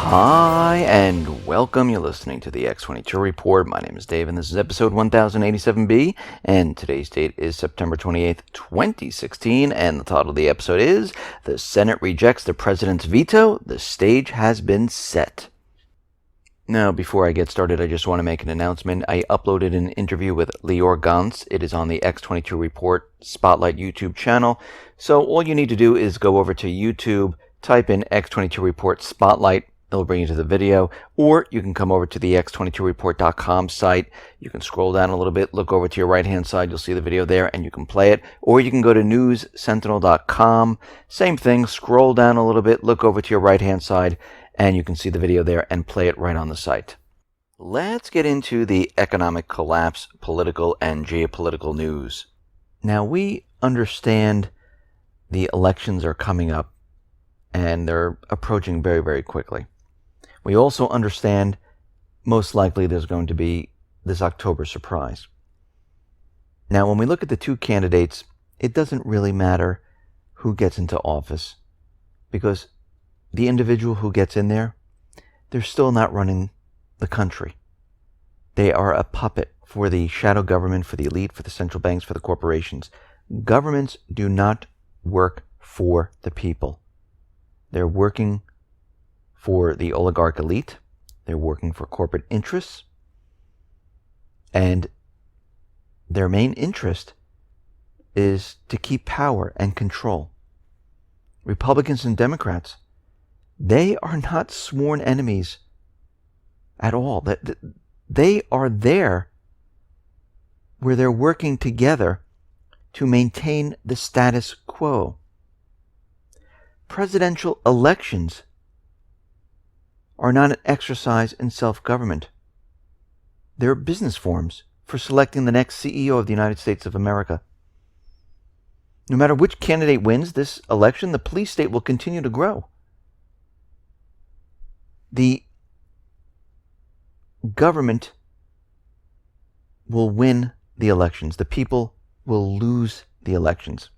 Hi, and welcome. You're listening to the X22 Report. My name is Dave, and this is episode 1087B, and today's date is September 28th, 2016, and the title of the episode is, The Senate Rejects the President's Veto, the Stage Has Been Set. Now, before I get started, I just want to make an announcement. I uploaded an interview with Lior Gantz. It is on the X22 Report Spotlight YouTube channel, so all you need to do is go over to YouTube, type in X22 Report Spotlight. It'll bring you to the video, or you can come over to the x22report.com site. You can scroll down a little bit, look over to your right-hand side, you'll see the video there, and you can play it. Or you can go to newssentinel.com. Same thing, scroll down a little bit, look over to your right-hand side, and you can see the video there and play it right on the site. Let's get into the economic collapse, political and geopolitical news. Now, we understand the elections are coming up, and they're approaching very, very quickly. We also understand most likely there's going to be this October surprise. Now, when we look at the two candidates, it doesn't really matter who gets into office, because the individual who gets in there, they're still not running the country. They are a puppet for the shadow government, for the elite, for the central banks, for the corporations. Governments do not work for the people. They're working for the oligarch elite. They're working for corporate interests. And their main interest is to keep power and control. Republicans and Democrats, they are not sworn enemies at all. They are there where they're working together to maintain the status quo. Presidential elections are not an exercise in self-government. They're business forms for selecting the next CEO of the United States of America. No matter which candidate wins this election, the police state will continue to grow. The government will win the elections. The people will lose the elections.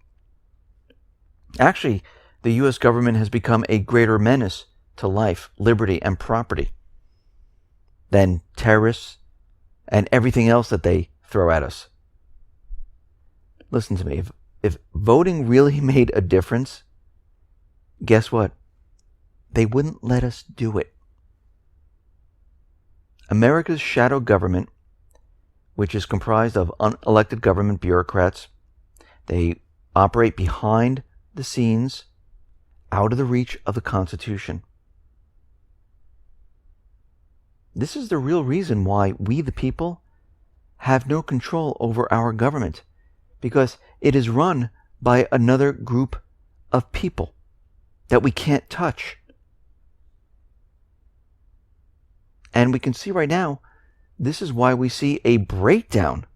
Actually, the U.S. government has become a greater menace to life, liberty, and property than terrorists and everything else that they throw at us. Listen to me. If voting really made a difference, guess what? They wouldn't let us do it. America's shadow government, which is comprised of unelected government bureaucrats, they operate behind the scenes, out of the reach of the Constitution. This is the real reason why we, the people, have no control over our government, because it is run by another group of people that we can't touch. And we can see right now, this is why we see a breakdown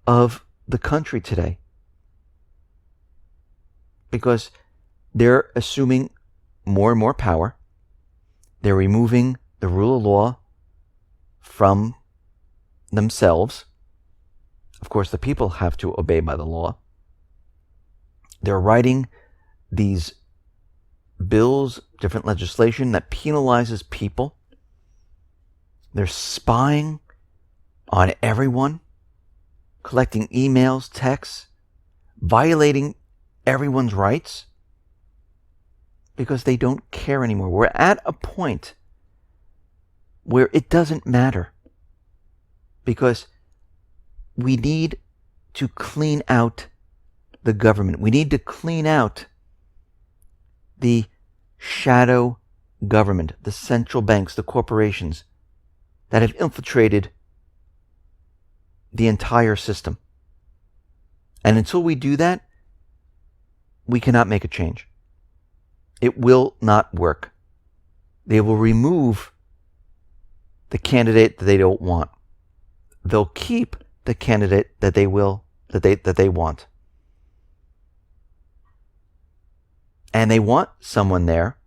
of the country today. Because they're assuming more and more power. They're removing the rule of law from themselves. Of course, the people have to obey by the law. They're writing these bills, different legislation that penalizes people. They're spying on everyone, collecting emails, texts, violating everyone's rights, because they don't care anymore. We're at a point where it doesn't matter, because we need to clean out the government. We need to clean out the shadow government, the central banks, the corporations that have infiltrated the entire system. And until we do that, we cannot make a change. It will not work. They will remove the candidate that they don't want. They'll keep the candidate that they want. And they want someone there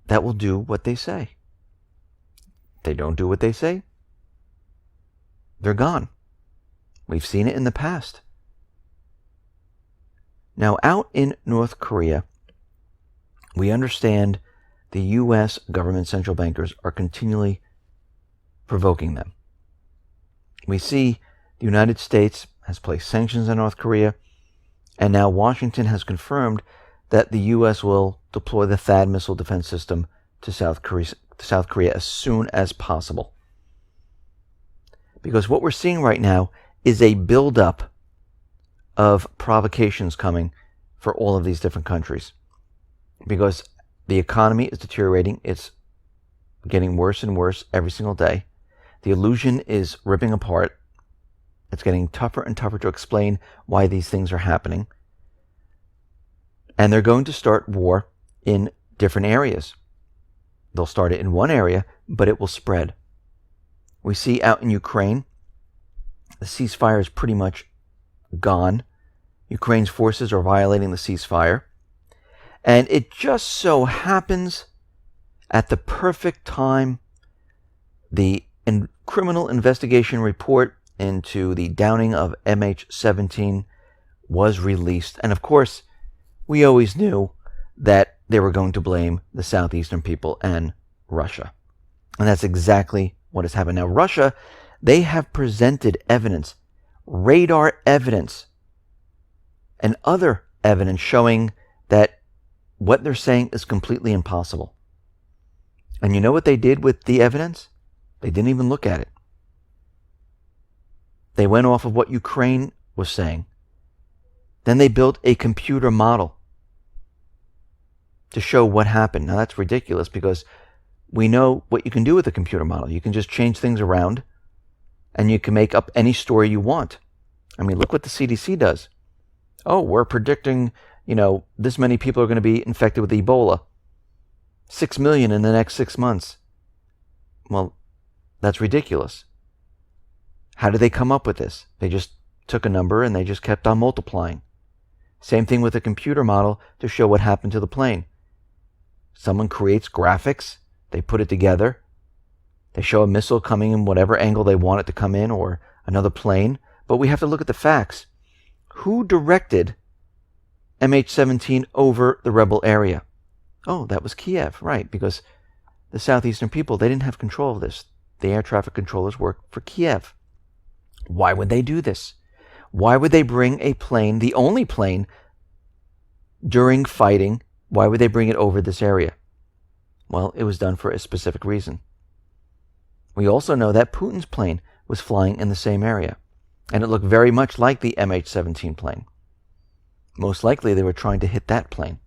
that will do what they say. If they don't do what they say, they're gone. We've seen it in the past. Now, out in North Korea, we understand the U.S. government central bankers are continually provoking them. We see the United States has placed sanctions on North Korea, and now Washington has confirmed that the U.S. will deploy the THAAD missile defense system to South Korea as soon as possible. Because what we're seeing right now is a buildup of provocations coming for all of these different countries. Because the economy is deteriorating. It's getting worse and worse every single day. The illusion is ripping apart. It's getting tougher and tougher to explain why these things are happening. And they're going to start war in different areas. They'll start it in one area, but it will spread. We see out in Ukraine, the ceasefire is pretty much gone. Ukraine's forces are violating the ceasefire. And it just so happens at the perfect time, the criminal investigation report into the downing of MH17 was released. And of course, we always knew that they were going to blame the southeastern people and Russia. And that's exactly what has happened. Now, Russia, they have presented evidence, radar evidence, and other evidence showing that what they're saying is completely impossible. And you know what they did with the evidence? They didn't even look at it. They went off of what Ukraine was saying. Then they built a computer model to show what happened. Now that's ridiculous because we know what you can do with a computer model. You can just change things around and you can make up any story you want. I mean, look what the CDC does. Oh, we're predicting, this many people are going to be infected with Ebola. 6 million in the next 6 months. Well, that's ridiculous. How did they come up with this? They just took a number and they just kept on multiplying. Same thing with a computer model to show what happened to the plane. Someone creates graphics, they put it together, they show a missile coming in whatever angle they want it to come in, or another plane, but we have to look at the facts. Who directed MH17 over the rebel area? Oh, that was Kiev, right, because the southeastern people, they didn't have control of this. The air traffic controllers worked for Kiev. Why would they do this? Why would they bring a plane, the only plane, during fighting? Why would they bring it over this area? Well, it was done for a specific reason. We also know that Putin's plane was flying in the same area, and it looked very much like the MH17 plane. Most likely they were trying to hit that plane.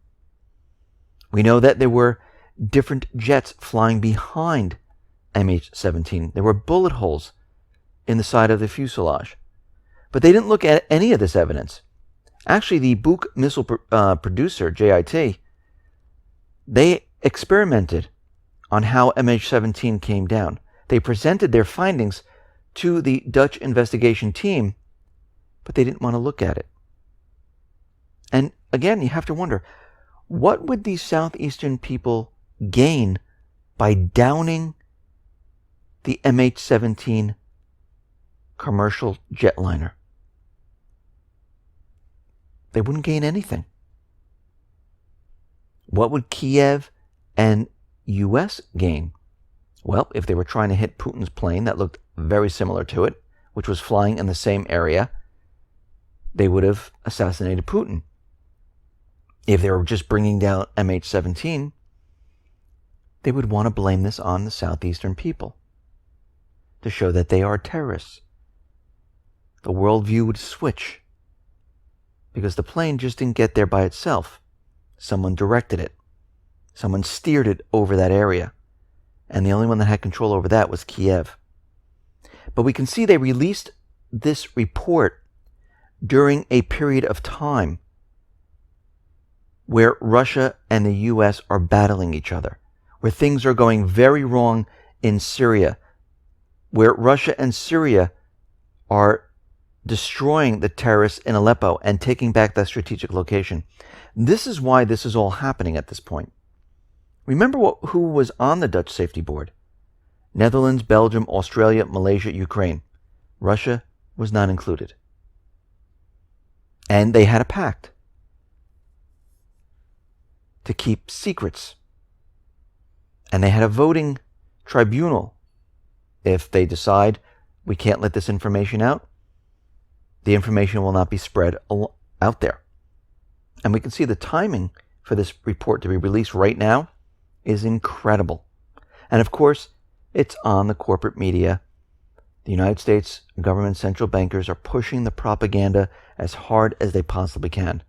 We know that there were different jets flying behind MH17. There were bullet holes in the side of the fuselage. But they didn't look at any of this evidence. Actually, the Buk missile producer, JIT, they experimented on how MH17 came down. They presented their findings to the Dutch investigation team, but they didn't want to look at it. And again, you have to wonder, what would these southeastern people gain by downing the MH17 commercial jetliner? They wouldn't gain anything. What would Kiev and U.S. gain? Well, if they were trying to hit Putin's plane that looked very similar to it, which was flying in the same area, they would have assassinated Putin. If they were just bringing down MH17, they would want to blame this on the southeastern people to show that they are terrorists. The worldview would switch because the plane just didn't get there by itself. Someone directed it. Someone steered it over that area. And the only one that had control over that was Kiev. But we can see they released this report during a period of time where Russia and the U.S. are battling each other, where things are going very wrong in Syria, where Russia and Syria are destroying the terrorists in Aleppo and taking back that strategic location. This is why this is all happening at this point. Remember who was on the Dutch Safety Board? Netherlands, Belgium, Australia, Malaysia, Ukraine. Russia was not included. And they had a pact to keep secrets. And they had a voting tribunal. If they decide we can't let this information out, the information will not be spread out there. And we can see the timing for this report to be released right now is incredible. And of course, it's on the corporate media. The United States government central bankers are pushing the propaganda as hard as they possibly can,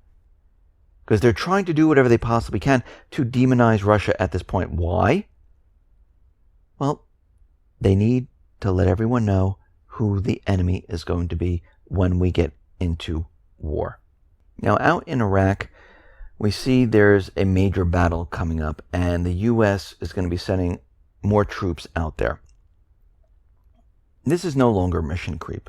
because they're trying to do whatever they possibly can to demonize Russia at this point. Why? Well, they need to let everyone know who the enemy is going to be when we get into war. Now, out in Iraq, we see there's a major battle coming up, and the U.S. is going to be sending more troops out there. This is no longer mission creep.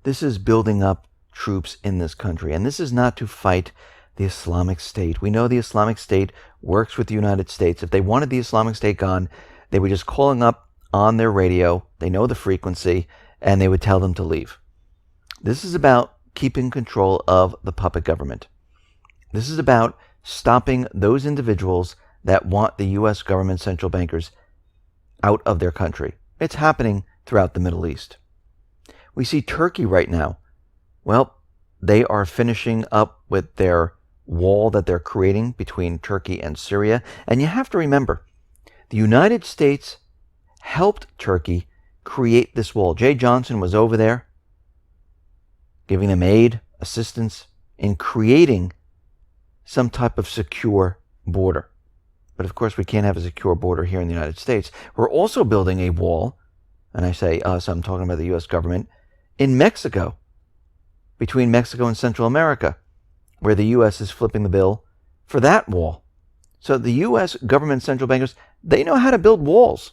This is building up troops in this country, and this is not to fight the Islamic State. We know the Islamic State works with the United States. If they wanted the Islamic State gone, they were just calling up on their radio. They know the frequency, and they would tell them to leave. This is about keeping control of the puppet government. This is about stopping those individuals that want the U.S. government central bankers out of their country. It's happening throughout the Middle East. We see Turkey right now. Well, they are finishing up with their wall that they're creating between Turkey and Syria. And you have to remember, the United States helped Turkey create this wall. Jay Johnson was over there giving them aid, assistance in creating some type of secure border. But of course, we can't have a secure border here in the United States. We're also building a wall, and I say us, I'm talking about the U.S. government, in Mexico, between Mexico and Central America, where the U.S. is flipping the bill for that wall. So the U.S. government central bankers, they know how to build walls.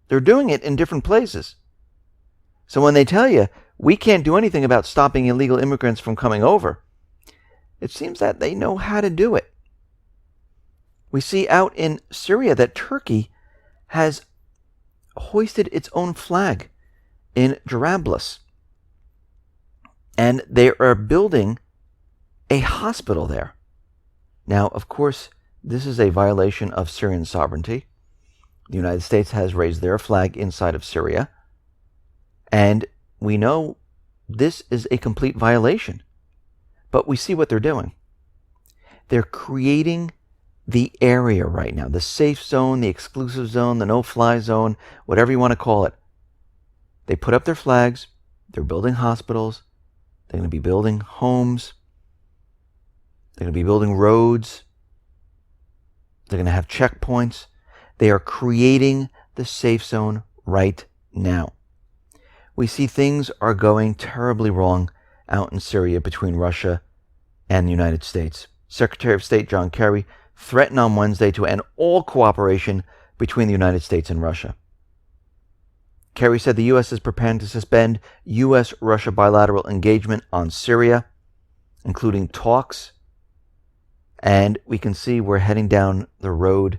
They're doing it in different places. So when they tell you, we can't do anything about stopping illegal immigrants from coming over, it seems that they know how to do it. We see out in Syria that Turkey has hoisted its own flag in Jarablus. And they are building a hospital there. Now, of course, this is a violation of Syrian sovereignty. The United States has raised their flag inside of Syria. And we know this is a complete violation. But we see what they're doing. They're creating the area right now, the safe zone, the exclusive zone, the no-fly zone, whatever you want to call it. They put up their flags. They're building hospitals. They're going to be building homes. They're going to be building roads. They're going to have checkpoints. They are creating the safe zone right now. We see things are going terribly wrong out in Syria between Russia and the United States. Secretary of State John Kerry threatened on Wednesday to end all cooperation between the United States and Russia. Kerry said the U.S. is preparing to suspend U.S.-Russia bilateral engagement on Syria, including talks. And we can see we're heading down the road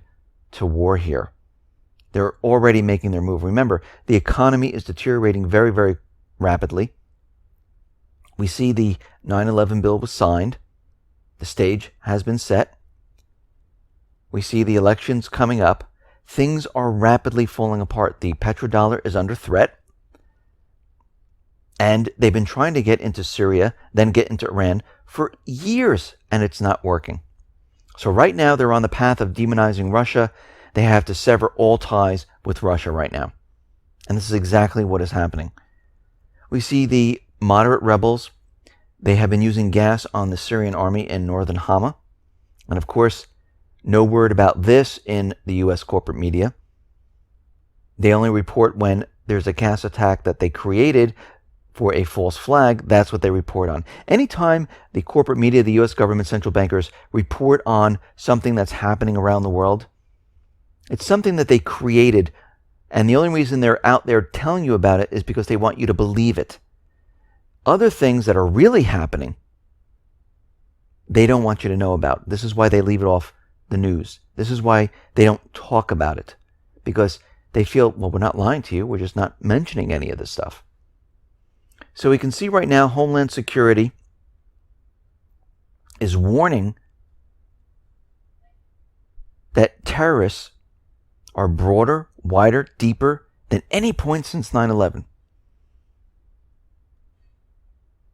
to war here. They're already making their move. Remember, the economy is deteriorating very, very rapidly. We see the 9/11 bill was signed. The stage has been set. We see the elections coming up. Things are rapidly falling apart. The petrodollar is under threat. And they've been trying to get into Syria, then get into Iran for years, and it's not working. So right now, they're on the path of demonizing Russia. They have to sever all ties with Russia right now. And this is exactly what is happening. We see the moderate rebels. They have been using gas on the Syrian Army in northern Hama. And of course, no word about this in the U.S. corporate media. They only report when there's a gas attack that they created for a false flag. That's what they report on. Anytime the corporate media, the U.S. government central bankers report on something that's happening around the world, it's something that they created. And the only reason they're out there telling you about it is because they want you to believe it. Other things that are really happening, they don't want you to know about. This is why they leave it off the news. This is why they don't talk about it. Because they feel, well, we're not lying to you. We're just not mentioning any of this stuff. So we can see right now Homeland Security is warning that terrorists are broader, wider, deeper than any point since 9/11.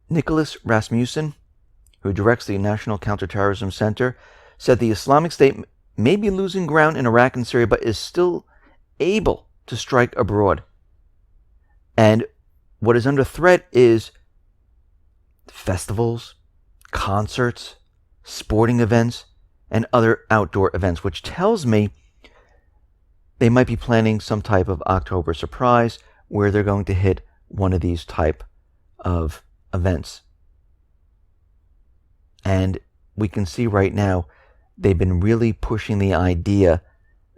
Nicholas Rasmussen, who directs the National Counterterrorism Center, said the Islamic State may be losing ground in Iraq and Syria, but is still able to strike abroad. And what is under threat is festivals, concerts, sporting events, and other outdoor events, which tells me they might be planning some type of October surprise where they're going to hit one of these type of events. And we can see right now they've been really pushing the idea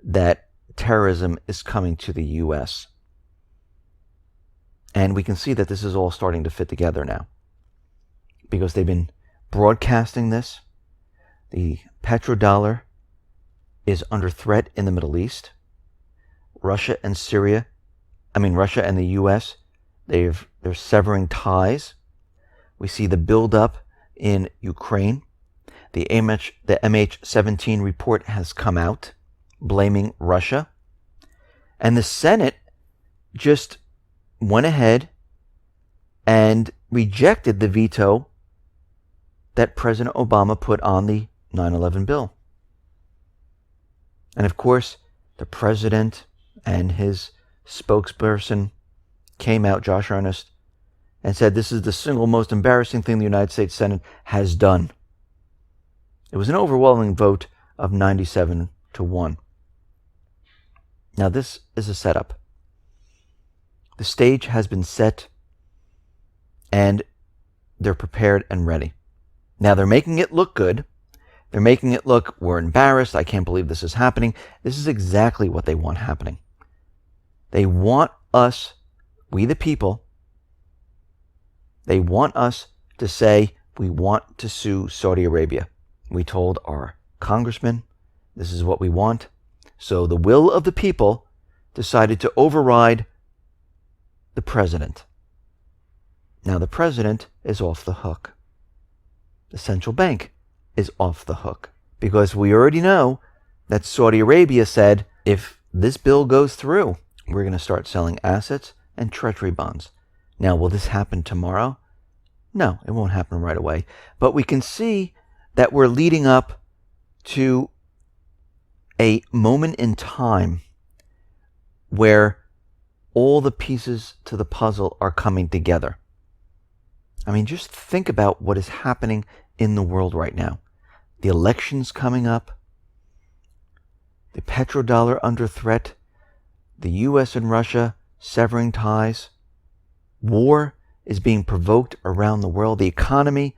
that terrorism is coming to the U.S. And we can see that this is all starting to fit together now, because they've been broadcasting this. The petrodollar is under threat in the Middle East. Russia and the U.S., they're severing ties. We see the buildup in Ukraine. The MH17 report has come out blaming Russia. And the Senate just went ahead and rejected the veto that President Obama put on the 9/11 bill. And of course, the president and his spokesperson came out, Josh Earnest, and said this is the single most embarrassing thing the United States Senate has done. It was an overwhelming vote of 97-1. Now this is a setup. The stage has been set, and they're prepared and ready. Now they're making it look good. They're making it look, we're embarrassed, I can't believe this is happening. This is exactly what they want happening. They want us, we the people, they want us to say, we want to sue Saudi Arabia. We told our congressman, this is what we want. So the will of the people decided to override the president. Now the president is off the hook. The central bank is off the hook, because we already know that Saudi Arabia said, if this bill goes through, we're going to start selling assets and treasury bonds. Now, will this happen tomorrow? No, it won't happen right away. But we can see that we're leading up to a moment in time where all the pieces to the puzzle are coming together. I mean, just think about what is happening in the world right now. The elections coming up, the petrodollar under threat, the U.S. and Russia severing ties, war is being provoked around the world, the economy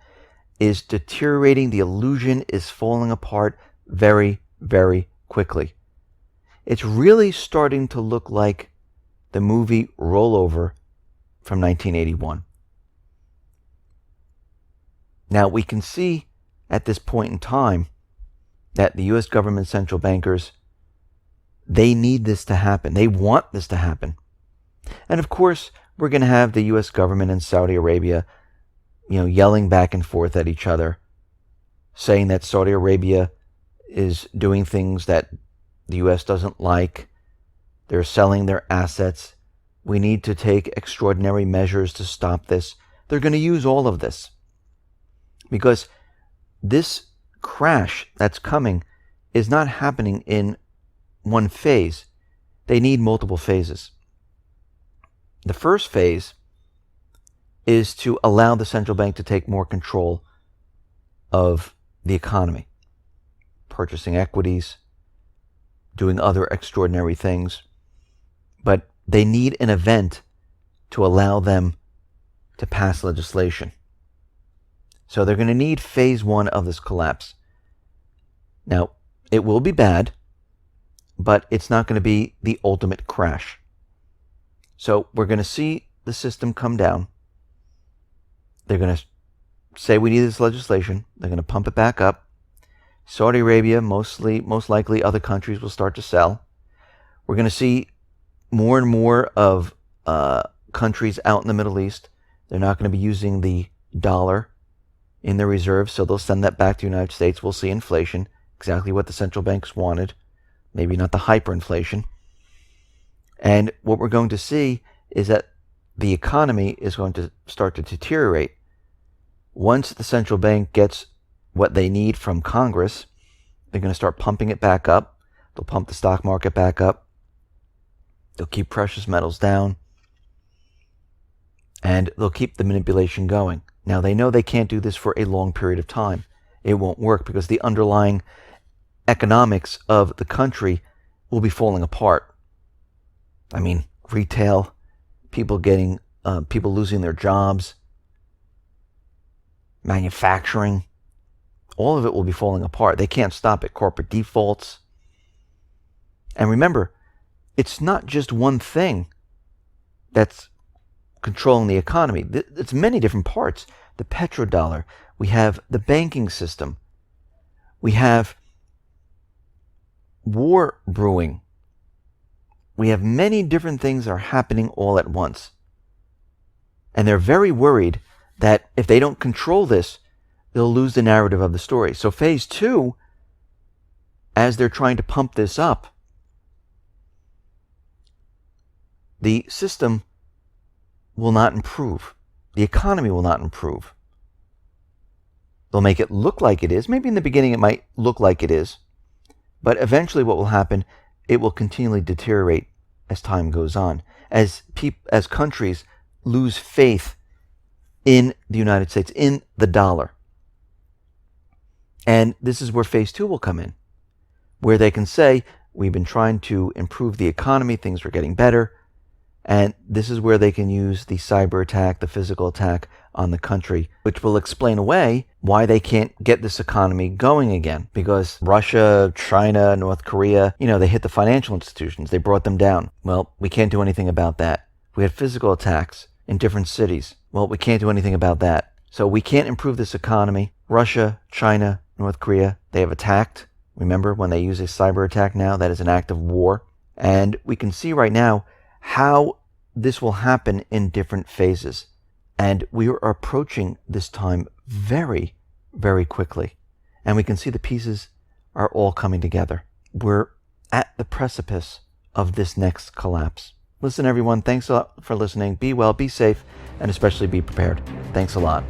is deteriorating, the illusion is falling apart very, very quickly. It's really starting to look like the movie Rollover from 1981. Now, we can see at this point in time that the U.S. government central bankers, they need this to happen. They want this to happen. And of course, we're going to have the U.S. government and Saudi Arabia, yelling back and forth at each other, saying that Saudi Arabia is doing things that the U.S. doesn't like. They're selling their assets. We need to take extraordinary measures to stop this. They're going to use all of this, because this crash that's coming is not happening in one phase. They need multiple phases. The first phase is to allow the central bank to take more control of the economy, purchasing equities, doing other extraordinary things. But they need an event to allow them to pass legislation. So they're going to need phase one of this collapse. Now, it will be bad, but it's not going to be the ultimate crash. So we're going to see the system come down. They're going to say we need this legislation. They're going to pump it back up. Saudi Arabia, most likely other countries will start to sell. We're going to see more and more of countries out in the Middle East. They're not going to be using the dollar in their reserves, so they'll send that back to the United States. We'll see inflation, exactly what the central banks wanted. Maybe not the hyperinflation, And what we're going to see is that the economy is going to start to deteriorate. Once the central bank gets what they need from Congress, they're going to start pumping it back up. They'll pump the stock market back up. They'll keep precious metals down. And they'll keep the manipulation going. Now, they know they can't do this for a long period of time. It won't work because the underlying economics of the country will be falling apart. I mean, retail, people losing their jobs, manufacturing, all of it will be falling apart. They can't stop it. Corporate defaults. And remember, it's not just one thing that's controlling the economy. It's many different parts. The petrodollar. We have the banking system. We have war brewing. We have many different things that are happening all at once. And they're very worried that if they don't control this, they'll lose the narrative of the story. So phase 2, as they're trying to pump this up, the system will not improve. The economy will not improve. They'll make it look like it is. Maybe in the beginning it might look like it is. But eventually what will happen, it will continually deteriorate as time goes on. As countries lose faith in the United States, in the dollar. And this is where phase 2 will come in. Where they can say, we've been trying to improve the economy, things are getting better. And this is where they can use the cyber attack, the physical attack on the country, which will explain away why they can't get this economy going again. Because Russia, China, North Korea, they hit the financial institutions. They brought them down. Well, we can't do anything about that. We had physical attacks in different cities. Well, we can't do anything about that. So we can't improve this economy. Russia, China, North Korea, they have attacked. Remember, when they use a cyber attack now, that is an act of war. And we can see right now how this will happen in different phases. And we are approaching this time very, very quickly. And we can see the pieces are all coming together. We're at the precipice of this next collapse. Listen, everyone, thanks a lot for listening. Be well, be safe, and especially be prepared. Thanks a lot.